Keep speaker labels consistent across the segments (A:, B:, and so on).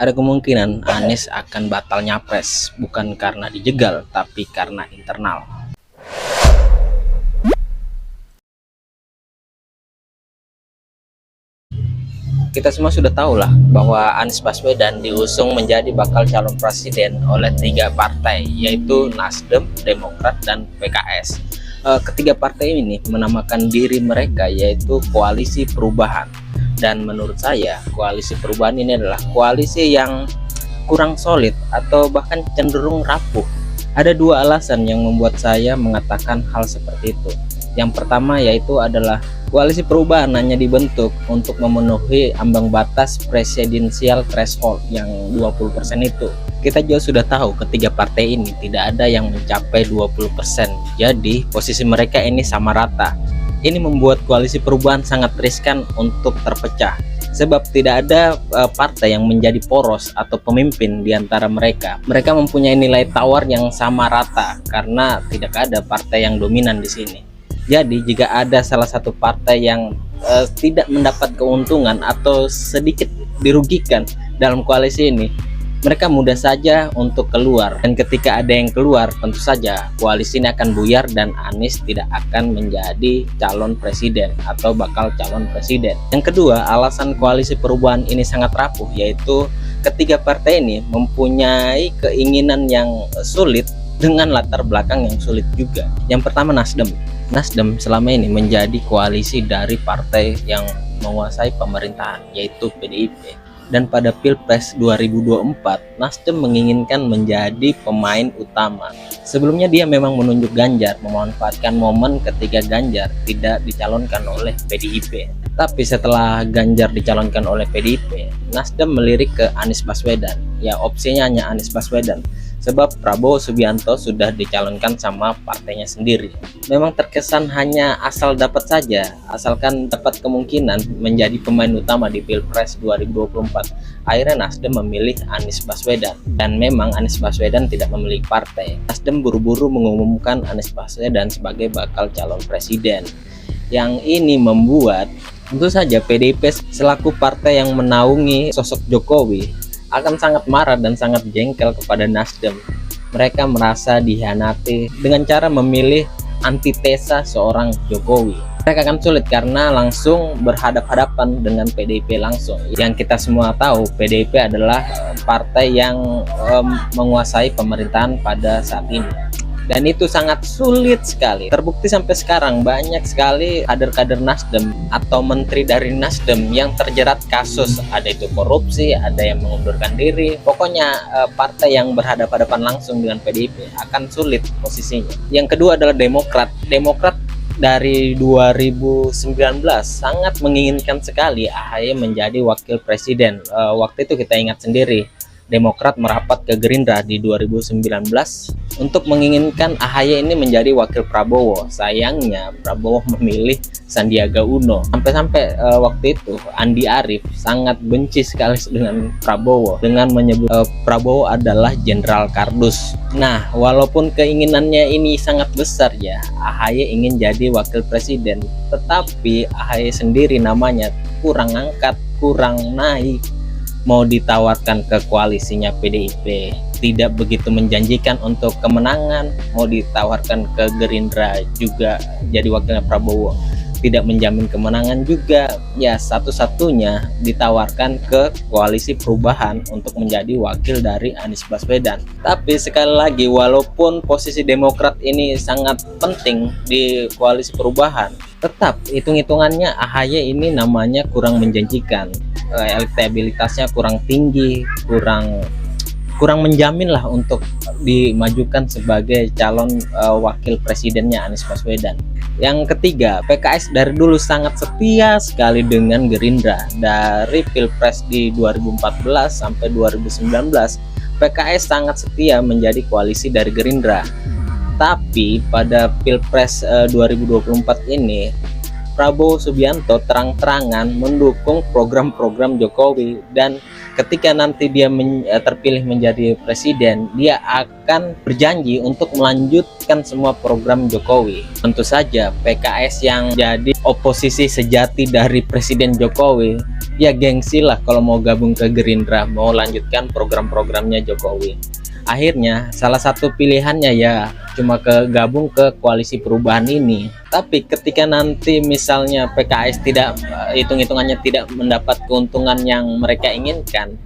A: Ada kemungkinan Anies akan batal nyapres, bukan karena dijegal, tapi karena internal. Kita semua sudah tahu lah bahwa Anies Baswedan diusung menjadi bakal calon presiden oleh 3 partai, yaitu Nasdem, Demokrat, dan PKS. Ketiga partai ini menamakan diri mereka yaitu Koalisi Perubahan. Dan menurut saya, Koalisi Perubahan ini adalah koalisi yang kurang solid atau bahkan cenderung rapuh. Ada 2 alasan yang membuat saya mengatakan hal seperti itu. Yang pertama yaitu adalah Koalisi Perubahan hanya dibentuk untuk memenuhi ambang batas presidensial threshold yang 20% itu. Kita juga sudah tahu ketiga partai ini tidak ada yang mencapai 20%. Jadi posisi mereka ini sama rata. Ini membuat Koalisi Perubahan sangat riskan untuk terpecah. Sebab tidak ada partai yang menjadi poros atau pemimpin di antara mereka. Mereka mempunyai nilai tawar yang sama rata karena tidak ada partai yang dominan di sini. Jadi jika ada salah satu partai yang tidak mendapat keuntungan atau sedikit dirugikan dalam koalisi ini, mereka mudah saja untuk keluar. Dan ketika ada yang keluar, tentu saja koalisi ini akan buyar dan Anies tidak akan menjadi calon presiden atau bakal calon presiden. Yang kedua, alasan Koalisi Perubahan ini sangat rapuh, yaitu ketiga partai ini mempunyai keinginan yang sulit dengan latar belakang yang sulit juga. Yang pertama, Nasdem selama ini menjadi koalisi dari partai yang menguasai pemerintahan, yaitu PDIP. Dan pada Pilpres 2024, Nasdem menginginkan menjadi pemain utama. Sebelumnya dia memang menunjuk Ganjar, memanfaatkan momen ketika Ganjar tidak dicalonkan oleh PDIP. Tapi setelah Ganjar dicalonkan oleh PDIP, Nasdem melirik ke Anies Baswedan. Ya, opsinya hanya Anies Baswedan. Sebab Prabowo Subianto sudah dicalonkan sama partainya sendiri. Memang terkesan hanya asal dapat saja, asalkan dapat kemungkinan menjadi pemain utama di Pilpres 2024. Akhirnya Nasdem memilih Anies Baswedan. Dan memang Anies Baswedan tidak memiliki partai. Nasdem buru-buru mengumumkan Anies Baswedan sebagai bakal calon presiden. Yang ini membuat tentu saja PDIP selaku partai yang menaungi sosok Jokowi akan sangat marah dan sangat jengkel kepada Nasdem. Mereka merasa dihianati dengan cara memilih antitesa seorang Jokowi. Mereka akan sulit karena langsung berhadapan-hadapan dengan PDIP langsung. Yang kita semua tahu, PDIP adalah partai yang menguasai pemerintahan pada saat ini. Dan itu sangat sulit sekali. Terbukti sampai sekarang banyak sekali kader-kader Nasdem atau menteri dari Nasdem yang terjerat kasus. Ada itu korupsi, ada yang mengundurkan diri. Pokoknya partai yang berhadapan-hadapan langsung dengan PDIP akan sulit posisinya. Yang kedua adalah Demokrat. Demokrat dari 2019 sangat menginginkan sekali AHY menjadi wakil presiden. Waktu itu kita ingat sendiri, Demokrat merapat ke Gerindra di 2019 untuk menginginkan AHY ini menjadi wakil Prabowo. Sayangnya Prabowo memilih Sandiaga Uno. Sampai-sampai waktu itu Andi Arief sangat benci sekali dengan Prabowo dengan menyebut Prabowo adalah Jenderal Kardus. Nah, walaupun keinginannya ini sangat besar ya, AHY ingin jadi wakil presiden, tetapi AHY sendiri namanya kurang angkat, kurang naik. Mau ditawarkan ke koalisinya PDIP tidak begitu menjanjikan untuk kemenangan, mau ditawarkan ke Gerindra juga jadi wakilnya Prabowo tidak menjamin kemenangan juga. Ya, satu-satunya ditawarkan ke Koalisi Perubahan untuk menjadi wakil dari Anies Baswedan. Tapi sekali lagi, walaupun posisi Demokrat ini sangat penting di Koalisi Perubahan, tetap hitung-hitungannya AHY ini namanya kurang menjanjikan. Elektabilitasnya kurang tinggi, kurang menjamin lah untuk dimajukan sebagai calon wakil presidennya Anies Baswedan. Yang ketiga, PKS dari dulu sangat setia sekali dengan Gerindra. Dari Pilpres di 2014 sampai 2019, PKS sangat setia menjadi koalisi dari Gerindra. Tapi pada Pilpres 2024 ini, Prabowo Subianto terang-terangan mendukung program-program Jokowi, dan ketika nanti dia terpilih menjadi presiden, dia akan berjanji untuk melanjutkan semua program Jokowi. Tentu saja PKS yang jadi oposisi sejati dari Presiden Jokowi Ya gengsi lah kalau mau gabung ke Gerindra, mau lanjutkan program-programnya Jokowi. Akhirnya salah satu pilihannya ya cuma ke gabung ke koalisi perubahan ini. Tapi ketika nanti misalnya PKS tidak hitung-hitungannya tidak mendapat keuntungan yang mereka inginkan,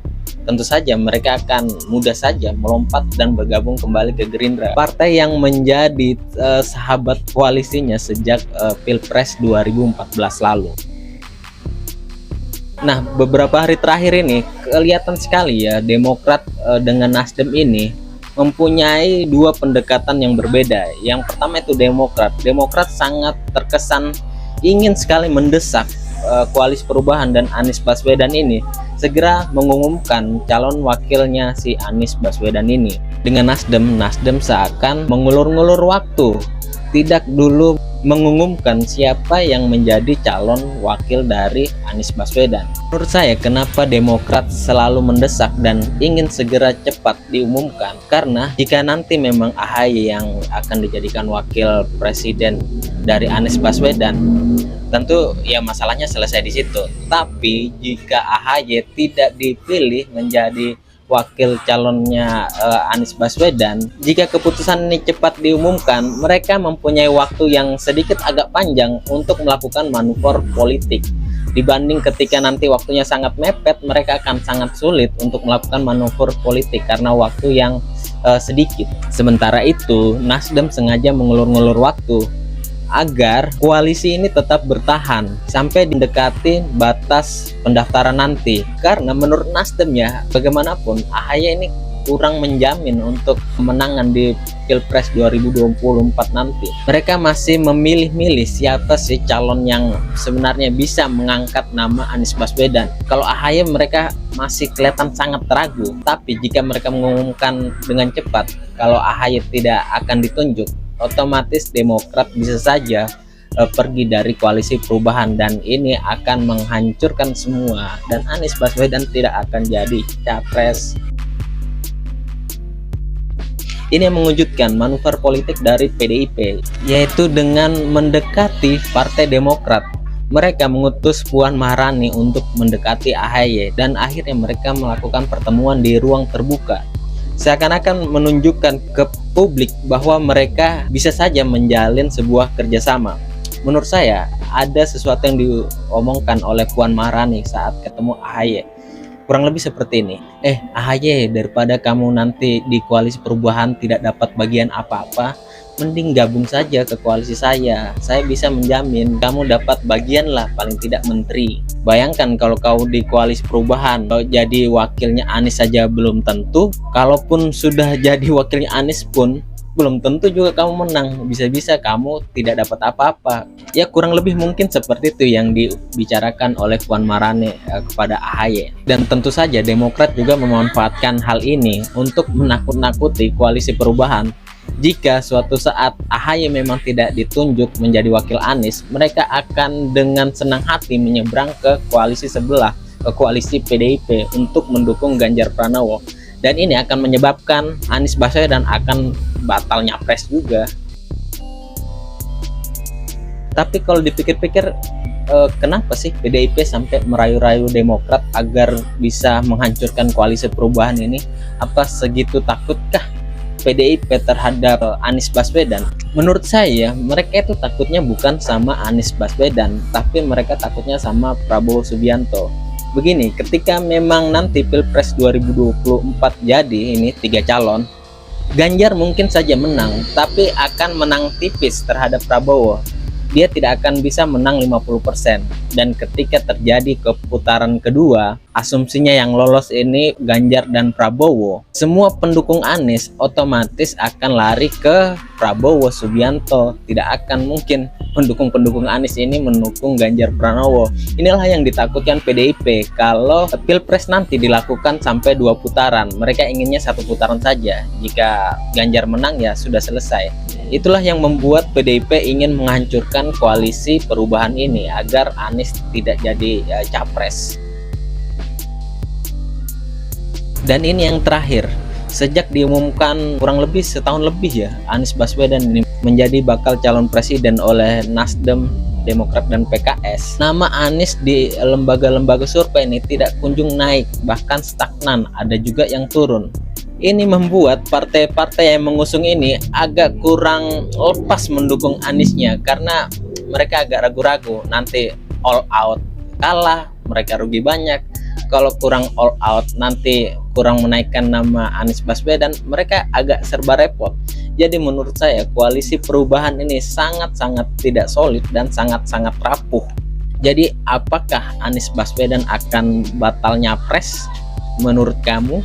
A: tentu saja mereka akan mudah saja melompat dan bergabung kembali ke Gerindra, partai yang menjadi sahabat koalisinya sejak Pilpres 2014 lalu. Nah, beberapa hari terakhir ini kelihatan sekali ya Demokrat dengan Nasdem ini mempunyai dua pendekatan yang berbeda. Yang pertama itu Demokrat sangat terkesan ingin sekali mendesak koalisi perubahan dan Anies Baswedan ini segera mengumumkan calon wakilnya si Anies Baswedan ini. Dengan Nasdem seakan mengulur-ngulur waktu, tidak dulu mengumumkan siapa yang menjadi calon wakil dari Anies Baswedan. Menurut saya kenapa Demokrat selalu mendesak dan ingin segera cepat diumumkan, karena jika nanti memang AHY yang akan dijadikan wakil presiden dari Anies Baswedan, tentu ya masalahnya selesai di situ. Tapi jika AHY tidak dipilih menjadi wakil calonnya Anies Baswedan, jika keputusan ini cepat diumumkan, mereka mempunyai waktu yang sedikit agak panjang untuk melakukan manuver politik. Dibanding ketika nanti waktunya sangat mepet, mereka akan sangat sulit untuk melakukan manuver politik karena waktu yang sedikit. Sementara itu, Nasdem sengaja mengulur-ngulur waktu agar koalisi ini tetap bertahan sampai mendekati batas pendaftaran nanti, karena menurut Nasdem ya bagaimanapun AHY ini kurang menjamin untuk kemenangan di Pilpres 2024 nanti. Mereka masih memilih-milih siapa sih calon yang sebenarnya bisa mengangkat nama Anies Baswedan. Kalau AHY mereka masih kelihatan sangat ragu, tapi jika mereka mengumumkan dengan cepat kalau AHY tidak akan ditunjuk, otomatis Demokrat bisa saja pergi dari koalisi perubahan dan ini akan menghancurkan semua dan Anies Baswedan tidak akan jadi capres. Ini yang mengejutkan manuver politik dari PDIP, yaitu dengan mendekati Partai Demokrat. Mereka mengutus Puan Maharani untuk mendekati AHY dan akhirnya mereka melakukan pertemuan di ruang terbuka, seakan-akan menunjukkan ke publik bahwa mereka bisa saja menjalin sebuah kerjasama. Menurut saya ada sesuatu yang diomongkan oleh Puan Maharani saat ketemu AHY, kurang lebih seperti ini. AHY, daripada kamu nanti di koalisi perubahan tidak dapat bagian apa-apa, mending gabung saja ke koalisi saya bisa menjamin kamu dapat bagian lah, paling tidak menteri. Bayangkan kalau kau di koalisi perubahan, kalau jadi wakilnya Anies saja belum tentu, kalaupun sudah jadi wakilnya Anies pun belum tentu juga kamu menang, bisa-bisa kamu tidak dapat apa-apa. Ya kurang lebih mungkin seperti itu yang dibicarakan oleh Puan Maharani kepada AHY. Dan tentu saja Demokrat juga memanfaatkan hal ini untuk menakut-nakuti koalisi perubahan. Jika suatu saat AHY memang tidak ditunjuk menjadi wakil Anies, mereka akan dengan senang hati menyeberang ke koalisi sebelah, ke koalisi PDIP untuk mendukung Ganjar Pranowo. Dan ini akan menyebabkan Anies Baswedan akan batal nyapres juga. Tapi kalau dipikir-pikir, kenapa sih PDIP sampai merayu-rayu Demokrat agar bisa menghancurkan koalisi perubahan ini? Apa segitu takutkah PDIP terhadap Anies Baswedan? Menurut saya mereka itu takutnya bukan sama Anies Baswedan, tapi mereka takutnya sama Prabowo Subianto. Begini, ketika memang nanti Pilpres 2024 jadi ini 3 calon, Ganjar mungkin saja menang, tapi akan menang tipis terhadap Prabowo. Dia tidak akan bisa menang 50%. Dan ketika terjadi ke putaran kedua, asumsinya yang lolos ini Ganjar dan Prabowo, semua pendukung Anies otomatis akan lari ke Prabowo Subianto. Tidak akan mungkin pendukung-pendukung Anies ini mendukung Ganjar Pranowo. Inilah yang ditakutkan PDIP kalau Pilpres nanti dilakukan sampai 2 putaran. Mereka inginnya 1 putaran saja. Jika Ganjar menang ya sudah selesai. Itulah yang membuat PDIP ingin menghancurkan koalisi perubahan ini agar Anies tidak jadi capres. Dan ini yang terakhir, sejak diumumkan kurang lebih setahun lebih ya Anies Baswedan ini menjadi bakal calon presiden oleh Nasdem Demokrat dan PKS, nama Anies di lembaga-lembaga survei ini tidak kunjung naik, bahkan stagnan, ada juga yang turun. Ini membuat partai-partai yang mengusung ini agak kurang lepas mendukung Aniesnya, karena mereka agak ragu-ragu, nanti all out kalah mereka rugi banyak, kalau kurang all out nanti kurang menaikkan nama Anies Baswedan, mereka agak serba repot. Jadi menurut saya koalisi perubahan ini sangat-sangat tidak solid dan sangat-sangat rapuh. Jadi apakah Anies Baswedan akan batal nyapres menurut kamu?